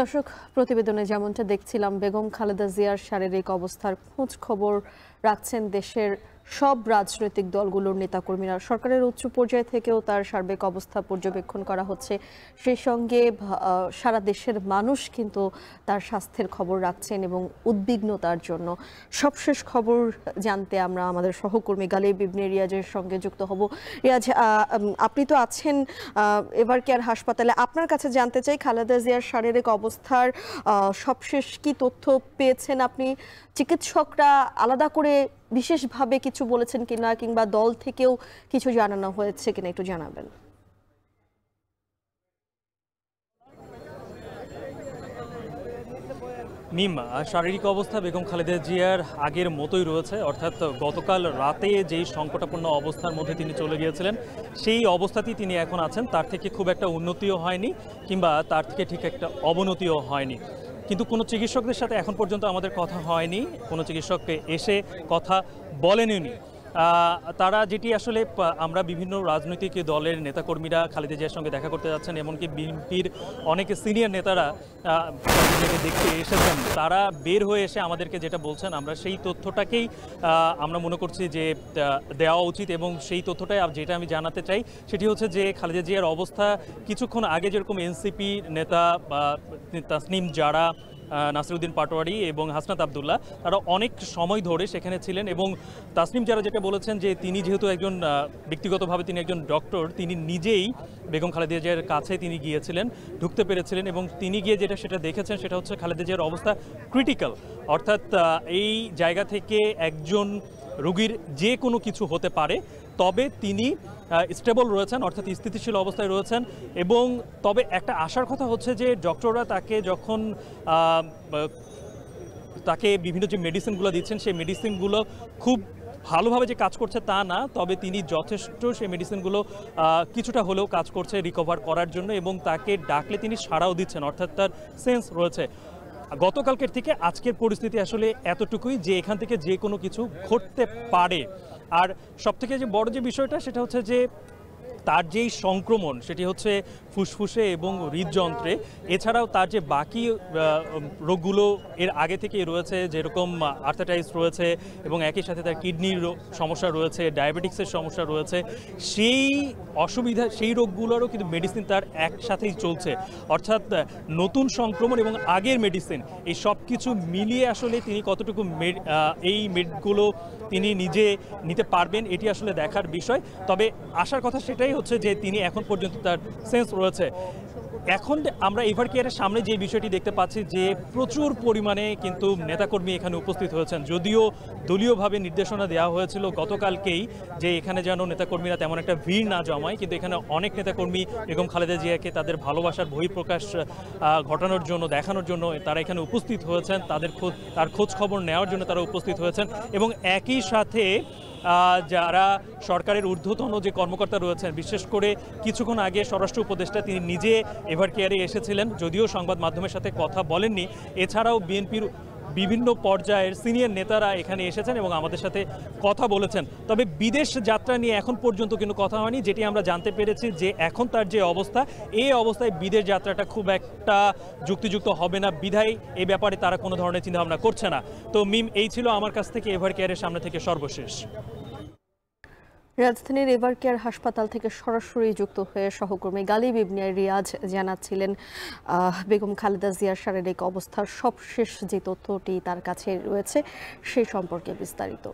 দর্শক, প্রতিবেদনে যেমনটা দেখছিলাম, বেগম খালেদা জিয়ার শারীরিক অবস্থার খোঁজ খবর রাখছেন দেশের সব রাজনৈতিক দলগুলোর নেতাকর্মীরা। সরকারের উচ্চ পর্যায় থেকেও তার সার্বিক অবস্থা পর্যবেক্ষণ করা হচ্ছে। সেই সঙ্গে সারা দেশের মানুষ কিন্তু তার স্বাস্থ্যের খবর রাখছেন এবং উদ্বিগ্ন তার জন্য। সবশেষ খবর জানতে আমরা আমাদের সহকর্মী গালিব ইবনে রিয়াজের সঙ্গে যুক্ত হব। রিয়াজ, আপনি তো আছেন এভার কেয়ার হাসপাতালে। আপনার কাছে জানতে চাই, খালেদা জিয়ার শারীরিক অবস্থার সবশেষ কি তথ্য পেয়েছেন আপনি? চিকিৎসকরা আলাদা করে বিশেষভাবে কিছু বলেছেন কিনা, কিংবা দল থেকেও কিছু জানানো হয়েছে কিনা, একটু জানাবেন। শারীরিক অবস্থা বেগম খালেদা জিয়ার আগের মতোই রয়েছে, অর্থাৎ গতকাল রাতে যেই সংকটাপন্ন অবস্থার মধ্যে তিনি চলে গিয়েছিলেন সেই অবস্থাতেই তিনি এখন আছেন। তার থেকে খুব একটা উন্নতিও হয়নি, কিংবা তার থেকে ঠিক একটা অবনতিও হয়নি। কিন্তু কোনো চিকিৎসকদের সাথে এখন পর্যন্ত আমাদের কথা হয়নি, কোনো চিকিৎসককে এসে কথা বলেননি। তারা যেটি আসলে আমরা বিভিন্ন রাজনৈতিক দলের নেতাকর্মীরা খালেদা জিয়ার সঙ্গে দেখা করতে যাচ্ছেন, এমনকি বিএনপির অনেক সিনিয়র নেতারা দেখতে এসেছেন, তারা বের হয়ে এসে আমাদেরকে যেটা বলছেন আমরা সেই তথ্যটাকেই আমরা মনে করছি যে দেওয়া উচিত। এবং সেই তথ্যটাই যেটা আমি জানাতে চাই সেটি হচ্ছে যে খালেদা জিয়ার অবস্থা কিছুক্ষণ আগে যেরকম এনসিপি নেতা তাসনিম জারা, নাসিরউদ্দিন পাটোয়ারি এবং হাসনাত আবদুল্লাহ তারা অনেক সময় ধরে সেখানে ছিলেন। এবং তাসনিম যারা যেটা বলেছেন যে তিনি যেহেতু একজন ব্যক্তিগতভাবে তিনি একজন ডক্টর, তিনি নিজেই বেগম খালেদা জিয়ার কাছে তিনি গিয়েছিলেন, ঢুকতে পেরেছিলেন, এবং তিনি গিয়ে সেটা দেখেছেন সেটা হচ্ছে খালেদা জিয়ার অবস্থা ক্রিটিক্যাল। অর্থাৎ এই জায়গা থেকে একজন রোগীর যে কোনো কিছু হতে পারে, তবে তিনি স্টেবল রয়েছেন, অর্থাৎ স্থিতিশীল অবস্থায় রয়েছেন। এবং তবে একটা আশার কথা হচ্ছে যে ডক্টররা তাকে যখন তাকে বিভিন্ন যে মেডিসিনগুলো দিচ্ছেন সেই মেডিসিনগুলো খুব ভালোভাবে যে কাজ করছে তা না, তবে তিনি যথেষ্ট সেই মেডিসিনগুলো কিছুটা হলেও কাজ করছে রিকভার করার জন্য, এবং তাকে ডাকলে তিনি সাড়াও দিচ্ছেন, অর্থাৎ তার সেন্স রয়েছে। গতকালকের থেকে আজকের পরিস্থিতি আসলে এতটুকুই যে এখান থেকে যে কোনো কিছু ঘটতে পারে। আর সবথেকে যে বড় যে বিষয়টা সেটা হচ্ছে যে তার যেই সংক্রমণ সেটি হচ্ছে ফুসফুসে এবং হৃদযন্ত্রে, এছাড়াও তার যে বাকি রোগগুলো এর আগে থেকেই রয়েছে, যেরকম আর্থারাইটিস রয়েছে এবং একই সাথে তার কিডনির সমস্যা রয়েছে, ডায়াবেটিক্সের সমস্যা রয়েছে, সেই অসুবিধা সেই রোগগুলোরও কিন্তু মেডিসিন তার একসাথেই চলছে। অর্থাৎ নতুন সংক্রমণ এবং আগের মেডিসিন এই সব কিছু মিলিয়ে আসলে তিনি কতটুকু এই মেডগুলো তিনি নিজে নিতে পারবেন এটি আসলে দেখার বিষয়। তবে আশার কথা সেটাই হচ্ছে যে তিনি এখন পর্যন্ত তার সেন্স রয়েছে। এখন আমরা এভার কেয়ারের সামনে যে বিষয়টি দেখতে পাচ্ছি যে প্রচুর পরিমাণে কিন্তু নেতাকর্মী এখানে উপস্থিত হয়েছেন, যদিও দলীয়ভাবে নির্দেশনা দেওয়া হয়েছিল গতকালকেই যে এখানে যেন নেতাকর্মীরা তেমন একটা ভিড় না জমায়, কিন্তু এখানে অনেক নেতাকর্মী বেগম খালেদা জিয়াকে তাদের ভালোবাসার বহিঃপ্রকাশ ঘটানোর জন্য, দেখানোর জন্য তারা এখানে উপস্থিত হয়েছেন, তার খোঁজ খবর নেওয়ার জন্য তারা উপস্থিত হয়েছেন। এবং একই সাথে যারা সরকারের ঊর্ধ্বতন যে কর্মকর্তা রয়েছেন, বিশেষ করে কিছুক্ষণ আগে স্বরাষ্ট্র উপদেষ্টা তিনি নিজে এভার কেয়ারে এসেছিলেন, যদিও সংবাদ মাধ্যমের সাথে কথা বলেননি। এছাড়াও বিএনপির বিভিন্ন পর্যায়ের সিনিয়র নেতারা এখানে এসেছেন এবং আমাদের সাথে কথা বলেছেন। তবে বিদেশ যাত্রা নিয়ে এখন পর্যন্ত কিন্তু কথা হয়নি, যেটি আমরা জানতে পেরেছি যে এখন তার যে অবস্থা, এই অবস্থায় বিদেশ যাত্রাটা খুব একটা যুক্তিযুক্ত হবে না, বিধায় এই ব্যাপারে তারা কোনো ধরনের চিন্তাভাবনা করছে না। তো এই ছিল আমার কাছ থেকে এভার কেয়ারের সামনে থেকে সর্বশেষ। রাজধানীর এভার কেয়ার হাসপাতাল থেকে সরাসরি যুক্ত হয়ে সহকর্মী গালিব ইবনে রিয়াজ জানাচ্ছিলেন বেগম খালেদা জিয়ার শারীরিক অবস্থার সবশেষ যে তথ্যটি তার কাছে রয়েছে সেই সম্পর্কে বিস্তারিত।